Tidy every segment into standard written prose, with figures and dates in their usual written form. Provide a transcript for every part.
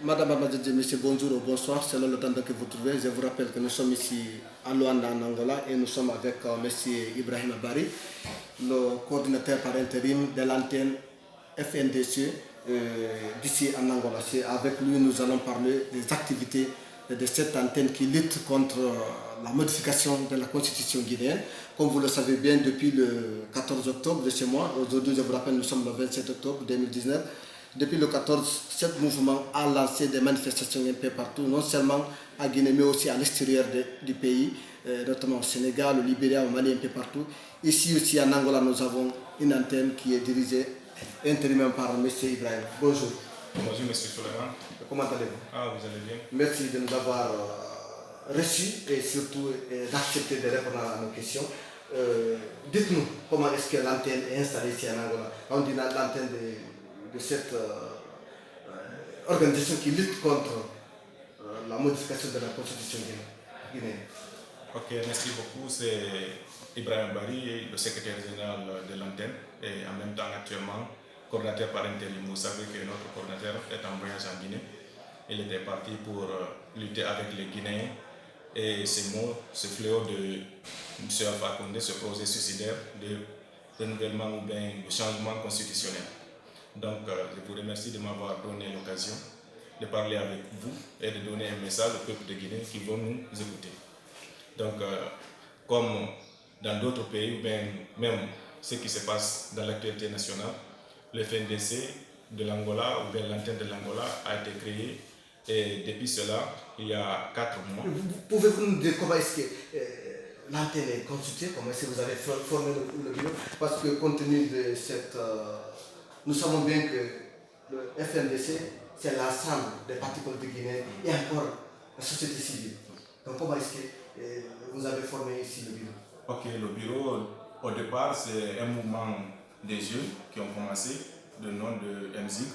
Madame, Mademoiselle, Monsieur, bonjour ou bonsoir, selon le temps que vous trouvez. Je vous rappelle que nous sommes ici à Luanda, en Angola, et nous sommes avec Monsieur Ibrahim Abari, le coordinateur par intérim de l'antenne FNDC d'ici en Angola. C'est avec lui que nous allons parler des activités de cette antenne qui lutte contre la modification de la constitution guinéenne. Comme vous le savez bien, depuis le 14 octobre de ce mois, aujourd'hui je vous rappelle, nous sommes le 27 octobre 2019, depuis le 14, ce mouvement a lancé des manifestations un peu partout, non seulement à Guinée, mais aussi à l'extérieur du pays, notamment au Sénégal, au Libéria, au Mali, un peu partout. Ici aussi en Angola, nous avons une antenne qui est dirigée intérimairement par M. Ibrahim. Bonjour. Bonjour, monsieur Soleiman. Comment allez-vous? Ah, vous allez bien? Merci de nous avoir reçus et surtout d'accepter de répondre à nos questions. Dites-nous comment est-ce que l'antenne est installée ici en Angola. On dit l'antenne de cette organisation qui lutte contre la modification de la constitution guinéenne. Ok, merci beaucoup. C'est Ibrahim Bari, le secrétaire général de l'antenne et en même temps actuellement coordinateur par intérim. Vous savez que notre coordinateur est en voyage en Guinée. Il était parti pour lutter avec les Guinéens et ces mots, ce fléau de M. Alpha Condé, ce projet suicidaire de renouvellement ou bien de changement constitutionnel. Donc, je vous remercie de m'avoir donné l'occasion de parler avec vous et de donner un message au peuple de Guinée qui vont nous écouter. Donc, comme dans d'autres pays, ou bien même ce qui se passe dans l'actualité nationale, le FNDC de l'Angola ou bien l'antenne de l'Angola a été créée et depuis cela, il y a 4 mois. Pouvez-vous nous dire comment est-ce que l'antenne est constituée, comment est-ce que vous avez formé le bureau? Parce que compte tenu de cette... nous savons bien que le FNDC, c'est l'ensemble des partis politiques guinéens et encore la société civile. Donc comment est-ce que vous avez formé ici le bureau? Ok, le bureau, au départ, c'est un mouvement des jeunes qui ont commencé, de nom de MZIC,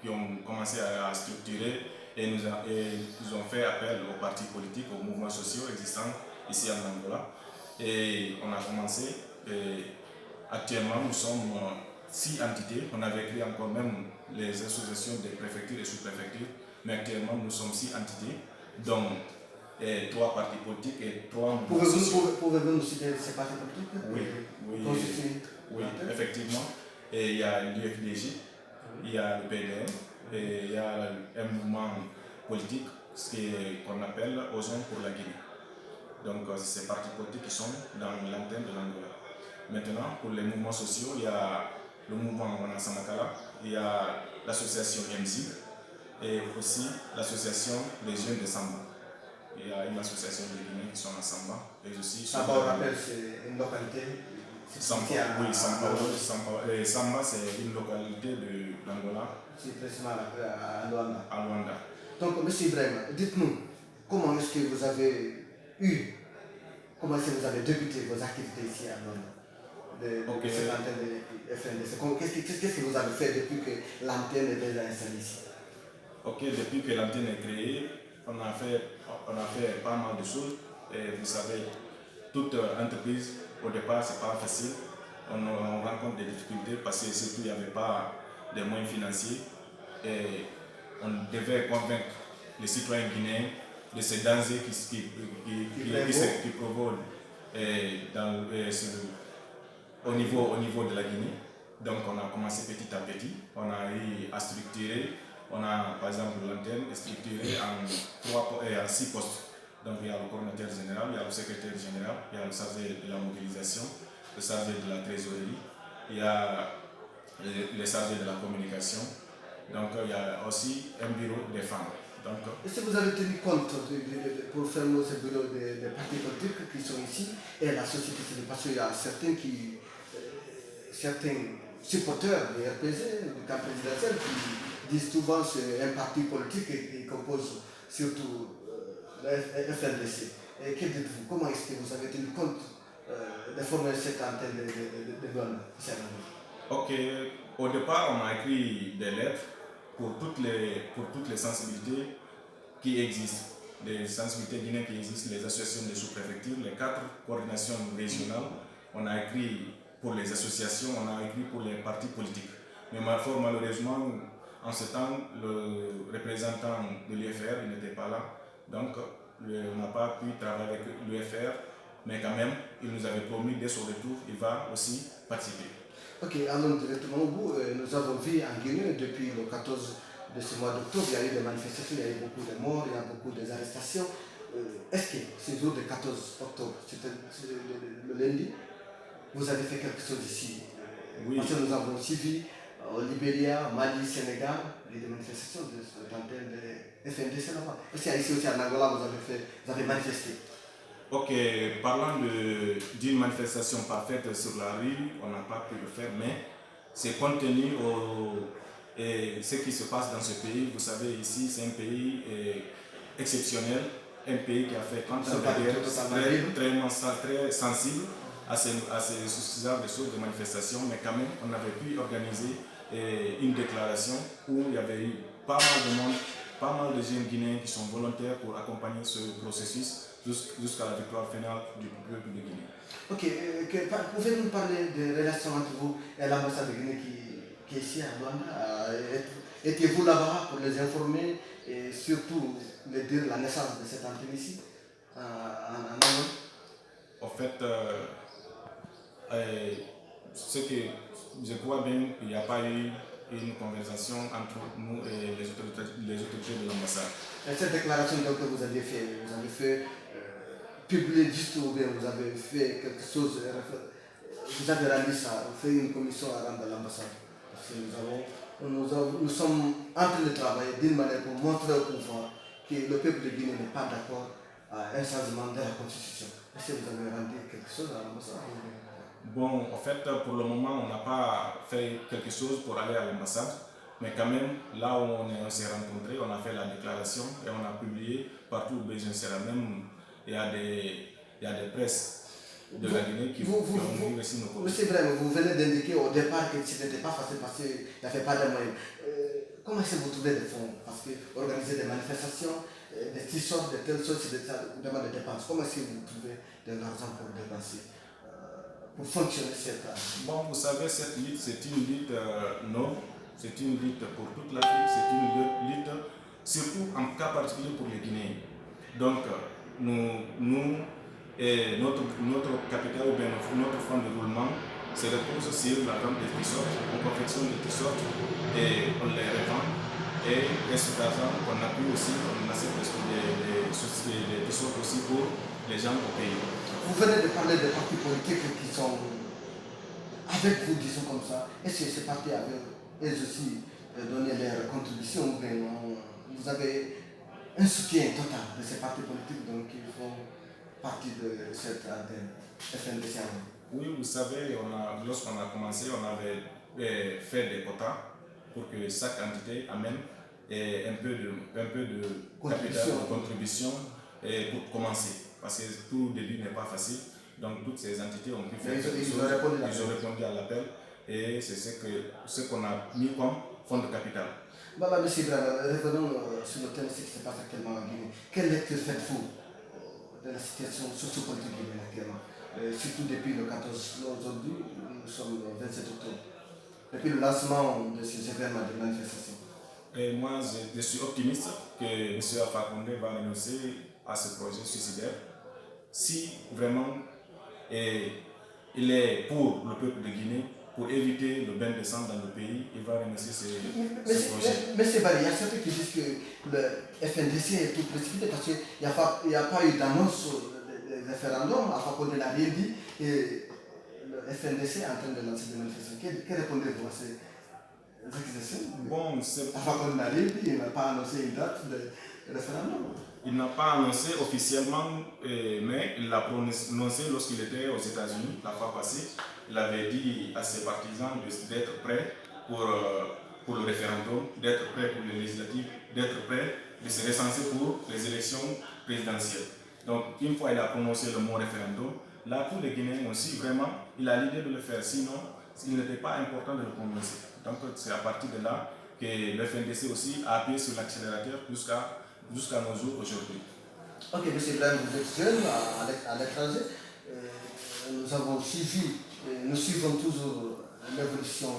qui ont commencé à structurer et nous ont fait appel aux partis politiques, aux mouvements sociaux existants ici en Angola. Et on a commencé, et actuellement nous sommes 6 entités, on avait créé encore même les associations des préfectures et sous-préfectures, mais actuellement nous sommes 6 entités, dont 3 partis politiques et 3 mouvements sociaux. Pouvez-vous nous citer ces partis politiques? Oui, effectivement. Et il y a l'UFDJ, il y a le PDM, et il y a un mouvement politique qu'on appelle Ozone pour la Guinée. Donc, c'est ces partis politiques qui sont dans l'antenne de l'Angola. Maintenant, pour les mouvements sociaux, il y a le mouvement Wana Samakala, il y a l'association MZIG et aussi l'association des jeunes de Samba. Il y a une association de Guinée qui sont à Samba. Et aussi Samba, on rappelle, c'est une localité. Samba, oui, Samba, c'est une localité de l'Angola. C'est précisément à Luanda. À Luanda. Donc, M. Ibrahim, dites-nous, comment est-ce que vous avez débuté vos activités ici à Luanda? De cette antenne de FNDC. Qu'est-ce que vous avez fait depuis que l'antenne est déjà installée ici? Ok, depuis que l'antenne est créée, on a fait pas mal de choses. Et vous savez, toute entreprise, au départ, c'est pas facile. On rencontre des difficultés parce que surtout, il n'y avait pas de moyens financiers. Et on devait convaincre les citoyens guinéens de ces dangers qui provoquent au niveau de la Guinée. Donc on a commencé petit à petit, on a eu à structurer, on a par exemple l'antenne structurée en 6 postes. Donc il y a le coordinateur général, il y a le secrétaire général, il y a le chargé de la mobilisation, le chargé de la trésorerie, il y a le chargé de la communication. Donc il y a aussi un bureau des femmes. Est-ce que vous avez tenu compte pour faire ce bureau des partis politiques qui sont ici et la société civile? Parce qu'il y a certains supporters du RPG, du camp présidentiel, qui disent souvent que c'est un parti politique qui compose surtout le FNDC. Et que dites-vous? Comment est-ce que vous avez tenu compte de former cette antenne de Luanda? Ok, au départ, on a écrit des lettres pour toutes les sensibilités qui existent, les sensibilités guinéennes qui existent, les associations des sous-préfectures, les 4 coordinations régionales. On a écrit pour les associations, on a écrit pour les partis politiques. Mais fort malheureusement, en ce temps, le représentant de l'UFR, il n'était pas là. Donc, on n'a pas pu travailler avec l'UFR, mais quand même, il nous avait promis dès son retour, il va aussi participer. Ok, allons directement au bout. Nous avons vu en Guinée, depuis le 14 de ce mois d'octobre, il y a eu des manifestations, il y a eu beaucoup de morts, il y a beaucoup d'arrestations. Est-ce que ce jour du 14 octobre, c'était le lundi, vous avez fait quelque chose ici? Oui. Parce que nous avons suivi au Libéria, Mali, Sénégal, il y a des manifestations de FNDC là-bas. Est-ce qu'ici aussi en Angola, vous avez manifesté? Ok, parlant d'une manifestation parfaite sur la rue, on n'a pas pu le faire, mais c'est compte tenu et ce qui se passe dans ce pays. Vous savez, ici, c'est un pays exceptionnel, un pays qui a fait 30 ans de guerre, très sensible à ce genre de choses, de manifestations, mais quand même, on avait pu organiser une déclaration où il y avait eu pas mal de monde, pas mal de jeunes Guinéens qui sont volontaires pour accompagner ce processus jusqu'à la victoire finale du peuple de Guinée. Ok, pouvez-vous nous parler des relations entre vous et l'ambassade de Guinée qui est ici à Luanda? Étiez-vous là-bas pour les informer et surtout leur dire la naissance de cette antenne ici en Angola? En fait, ce que je crois bien qu'il n'y a pas eu une conversation entre nous et les autorités de l'ambassade. Cette déclaration que vous avez fait publier juste ou bien vous avez fait quelque chose, vous avez rendu ça, fait une commission à rendre à l'ambassade. Parce que nous sommes en train de travailler d'une manière pour montrer au pouvoir que le peuple de Guinée n'est pas d'accord à un changement de la constitution. Est-ce que vous avez rendu quelque chose à l'ambassade? Bon, en fait, pour le moment, on n'a pas fait quelque chose pour aller à l'ambassade, mais quand même, là où on s'est rencontrés, on a fait la déclaration et on a publié partout où besoin sera. Même, il y a des presses de la Guinée qui ont vu aussi nos copies. C'est vrai, vous venez d'indiquer au départ que ce n'était pas facile parce qu'il n'y avait pas de moyens. Comment est-ce que vous trouvez des fonds? Parce que organiser des manifestations, des t-shirts, de telles choses, c'est vraiment des dépenses. Comment est-ce que vous trouvez de l'argent pour dépenser, pour fonctionner cette année? Bon, vous savez, cette lutte, c'est une lutte noble, c'est une lutte pour toute l'Afrique, c'est une lutte surtout en cas particulier pour les Guinéens. Donc, nous et notre capital ou bien notre fonds de roulement se repose sur la vente des t-shirts. On confectionne des t-shirts et on les revend. Et cet argent qu'on a pu aussi, on achète des t-shirts aussi pour les gens au pays. Vous venez de parler des partis politiques qui sont avec vous, disons comme ça. Est-ce que ces partis avaient eux aussi donné leur contribution ou bien vous avez un soutien total de ces partis politiques donc qui font partie de cette antenne FNDC? Oui, vous savez, lorsqu'on a commencé, on avait fait des quotas pour que chaque entité amène un peu de capital, de contribution pour commencer. Parce que tout début n'est pas facile. Donc toutes ces entités ont pu faire quelque chose. Ils ont répondu à l'appel et c'est ce qu'on a mis comme fonds de capital. Voilà, M. Ibrahim, revenons sur le thème de ce qui se passe actuellement en Guinée. Quelle lecture faites-vous de la situation sociopolitique guinéenne actuellement, surtout depuis le 14 aujourd'hui, nous sommes le 27 octobre, depuis le lancement de ces événements de manifestation? Et moi, je suis optimiste que M. Alpha Condé va renoncer à ce projet suicidaire si vraiment il est pour le peuple de Guinée, pour éviter le bain de sang dans le pays, il va renoncer ce projet. Mais c'est vrai, il y a certains qui disent que le FNDC est tout précipité parce qu'il n'y a pas eu d'annonce de référendum. Alpha Condé n'a rien dit et le FNDC est en train de lancer des manifestations. Que répondez-vous à ces accusations? Bon, Alpha Condé n'a rien dit, il n'a pas annoncé une date de référendum. Il n'a pas annoncé officiellement, mais il l'a prononcé lorsqu'il était aux États-Unis la fois passée. Il avait dit à ses partisans d'être prêts pour le référendum, d'être prêts pour les législatives, d'être prêts de se recenser pour les élections présidentielles. Donc, une fois il a prononcé le mot référendum, là, tous les Guinéens aussi, vraiment, il a l'idée de le faire. Sinon, il n'était pas important de le prononcer. Donc, c'est à partir de là que le FNDC aussi a appuyé sur l'accélérateur jusqu'à nos jours aujourd'hui. Ok, M. Ibrahim, vous êtes jeune à l'étranger. Nous suivons toujours l'évolution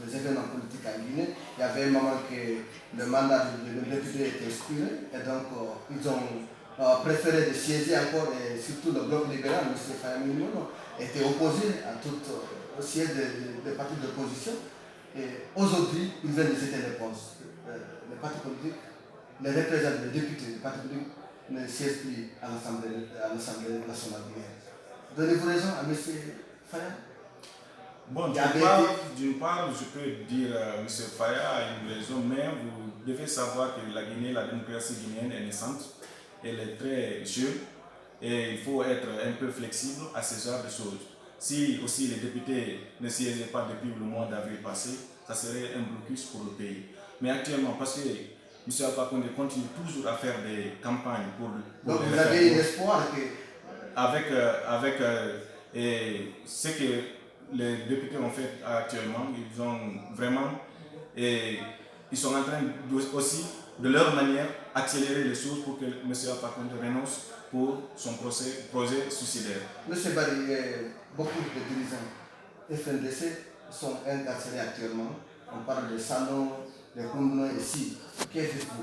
de des événements politiques en Guinée. Il y avait un moment que le mandat de député était expiré et donc ils ont préféré de siéger encore et surtout le bloc libéral, M. Fayami Mono, était opposé à tout siège des partis d'opposition. Et aujourd'hui, ils viennent de jeter les postes. Les partis politiques, les représentants, les députés des partis politiques ne siègent plus à l'Assemblée nationale guinéenne. Donnez-vous raison à M. Fayam? Bon, d'une part, je peux dire M. Faya a une raison, mais vous devez savoir que la Guinée, la démocratie guinéenne est naissante, elle est très jeune et il faut être un peu flexible à ce genre de choses. Si aussi les députés ne siégeaient pas depuis le mois d'avril passé, ça serait un blocus pour le pays. Mais actuellement, parce que M. Alpha Condé continue toujours à faire des campagnes pour donc vous avez l'espoir que... Avec ce que les députés ont fait actuellement, ils ont vraiment, et ils sont en train aussi, de leur manière, accélérer les choses pour que M. Alpha Condé renonce pour son projet suicidaire. M. Barry, beaucoup de dirigeants FNDC sont incarcérés actuellement. On parle de Salon, de Koumno ici. Qu'est-ce que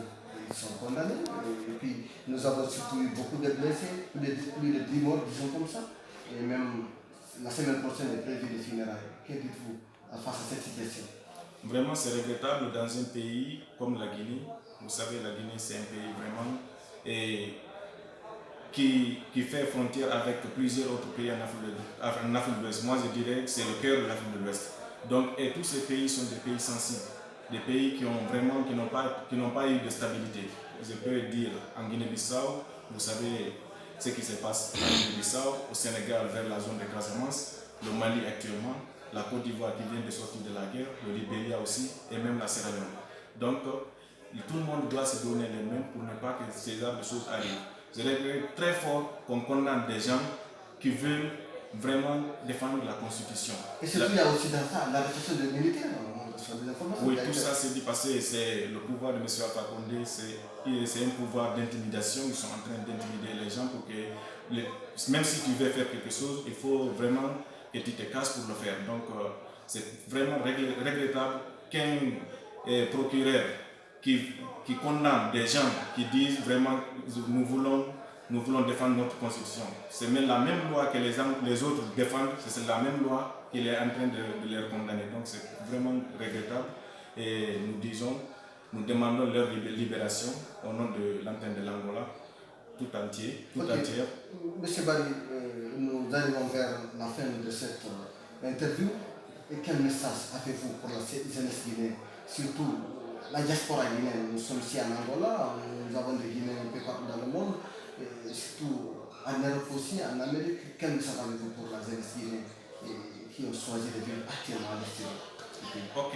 ils sont condamnés. Et puis nous avons surtout eu beaucoup de blessés, plus de 10 morts, disons comme ça. Et même la semaine prochaine est prévue des funérailles. Que dites-vous face à cette situation? Vraiment, c'est regrettable dans un pays comme la Guinée. Vous savez, la Guinée, c'est un pays vraiment qui fait frontière avec plusieurs autres pays en Afrique de l'Ouest. Moi, je dirais que c'est le cœur de l'Afrique de l'Ouest. Donc, et tous ces pays sont des pays sensibles, des pays qui n'ont pas eu de stabilité. Je peux dire en Guinée-Bissau, vous savez ce qui se passe en Guinée-Bissau, au Sénégal vers la zone de Casamance, le Mali actuellement, la Côte d'Ivoire qui vient de sortir de la guerre, le Libéria aussi, et même la Sierra Leone. Donc, tout le monde doit se donner les mains pour ne pas que ces genre de choses arrivent. Je regrette très fort qu'on condamne des gens qui veulent vraiment défendre la Constitution. Et surtout, il y a aussi dans ça l'arrestation des militaires. Oui, tout ça c'est dit parce que c'est le pouvoir de M. Alpha Condé, c'est un pouvoir d'intimidation. Ils sont en train d'intimider les gens pour que, même si tu veux faire quelque chose, il faut vraiment que tu te casses pour le faire. Donc, c'est vraiment regrettable qu'un procureur qui condamne des gens qui disent vraiment nous voulons défendre notre constitution. C'est même la même loi que les autres défendent, c'est la même loi qu'il est en train de les condamner. Donc c'est vraiment regrettable et nous demandons leur libération au nom de l'antenne de l'Angola tout entière. Monsieur Barry, nous arrivons vers la fin de cette interview. Et quel message avez-vous pour la jeunesse guinéenne, surtout la diaspora guinéenne? Nous sommes ici en Angola, nous avons des Guinéens un peu partout dans le monde, et surtout en Europe aussi, en Amérique. Quel message avez-vous pour la jeunesse guinéenne qui ont choisi de vivre actuellement à l'extérieur? Ok,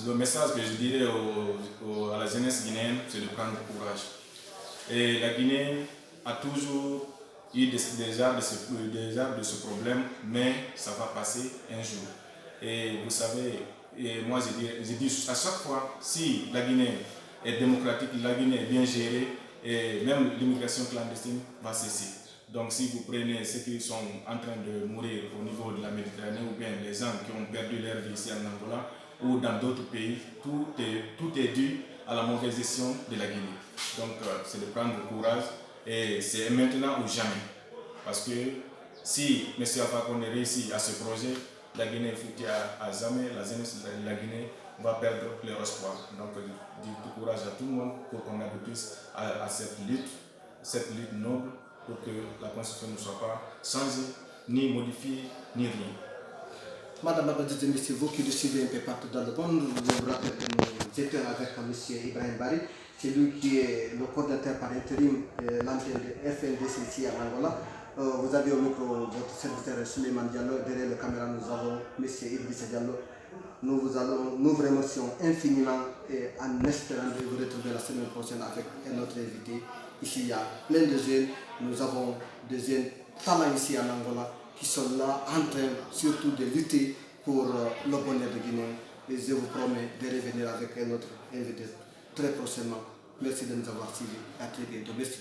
le message que je dirais à la jeunesse guinéenne, c'est de prendre courage. Et la Guinée a toujours eu des arts de ce problème, mais ça va passer un jour. Et vous savez, moi je dis à chaque fois, si la Guinée est démocratique, la Guinée est bien gérée, et même l'immigration clandestine va cesser. Donc si vous prenez ceux qui sont en train de mourir au niveau de la Méditerranée, ou bien les gens qui ont perdu leur vie ici en Angola, ou dans d'autres pays, tout est dû à la mauvaise gestion de la Guinée. Donc c'est de prendre courage, et c'est maintenant ou jamais. Parce que si M. Alpha Condé réussit à ce projet, la Guinée est foutue à jamais, la jeunesse de la Guinée va perdre leur espoir. Donc, du courage à tout le monde pour qu'on aboutisse à cette lutte noble, pour que la Constitution ne soit pas changée, ni modifiée, ni rien. Madame Abadji, c'est vous qui le suivez un peu partout dans le monde. Je vous rappelle que nous étions avec M. Ibrahim Barry, c'est lui qui est le coordinateur par intérim de l'antenne de FNDC ici à Angola. Vous avez au micro votre serviteur Suleiman Diallo, derrière la caméra nous avons M. Idrissa Diallo. Nous vous remercions infiniment et en espérant de vous retrouver la semaine prochaine avec un autre invité. Ici il y a plein de jeunes, nous avons des jeunes talents ici en Angola qui sont là en train surtout de lutter pour le bonheur de Guinée. Et je vous promets de revenir avec un autre invité très prochainement. Merci de nous avoir suivis. À très bientôt. Merci.